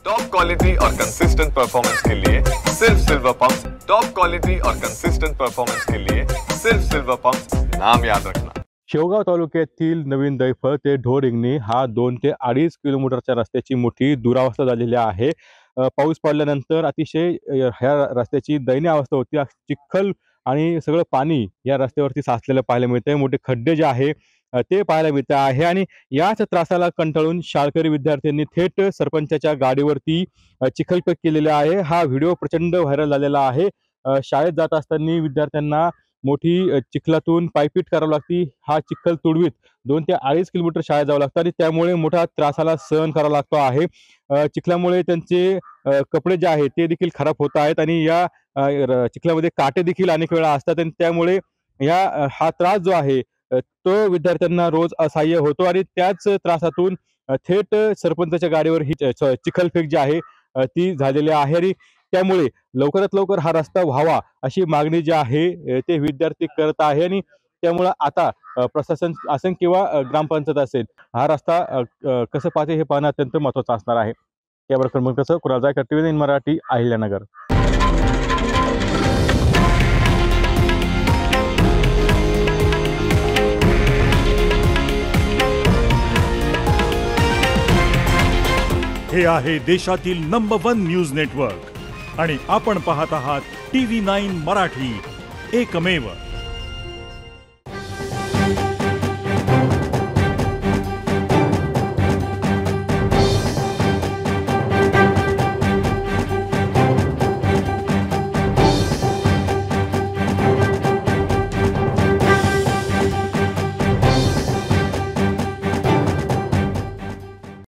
Top quality और consistent performance के लिए सिर्फ सिल्वर पंप्स। टॉप क्वालिटी और कंसिस्टेंट परफॉर्मेंस के लिए सिर्फ सिल्वर पंप्स, नाम याद रखना। शेवगाव तालुक्यातील नवीन दैफळ ते ढोरहिंगणी हा 2 ते 2.5 किलोमीटरच्या रस्त्याची मोठी दुरावस्था झालेली आहे। पाऊस पडल्यानंतर अतिशय ह्या रस्त्याची दयनीय अवस्था होती। चिखल आणि सगळं पाणी या रस्त्यावरती साचलेलं पाहायला मिळतंय। मोठे खड्डे जे आहे ते पाहायला मिळत आहे आणि याच त्रासाला कंटाळून शाळकरी विद्यार्थ्यांनी थेट सरपंचाच्या गाडीवरती चिखलफेक केलेली आहे। हा व्हिडिओ प्रचंड व्हायरल झालेला आहे। शाळेत जात असताना विद्यार्थ्यांना मोठी चिखलातून पायपीट करावी लागती। हा चिखल तुडवीत 2 ते 2.5 किलोमीटर शाळेत जावं लागतं आणि त्यामुळे मोठा त्रासाला सहन करावा लागतो आहे। चिखलामुळे त्यांचे कपडे जे आहेत ते देखील खराब होत आहेत आणि या चिखलामध्ये काटे देखील अनेक वेळा असतात आणि त्यामुळे हा त्रास जो आहे तो विद्यार्थ्यांना रोज असह्य होतो आणि त्याच त्रासातून थेट सरपंचाच्या गाडीवर ही चिखलफेक जी आहे ती झालेली आहे आणि त्यामुळे लवकरात लवकर हा रस्ता व्हावा अशी मागणी जी आहे ते विद्यार्थी करत आहे आणि त्यामुळे आता प्रशासन असेल किंवा ग्रामपंचायत असेल हा रस्ता कसं पाहते हे पाहणं अत्यंत महत्त्वाचं असणार आहे। त्यावर क्रमांक कसं कुणाल जायकर टीव्ही 9 मराठी अहिल्यानगर। हे आहे देशातील नंबर 1 न्यूज नेटवर्क आणि आपण पाहत आहात टीव्ही 9 मराठी, एकमेव।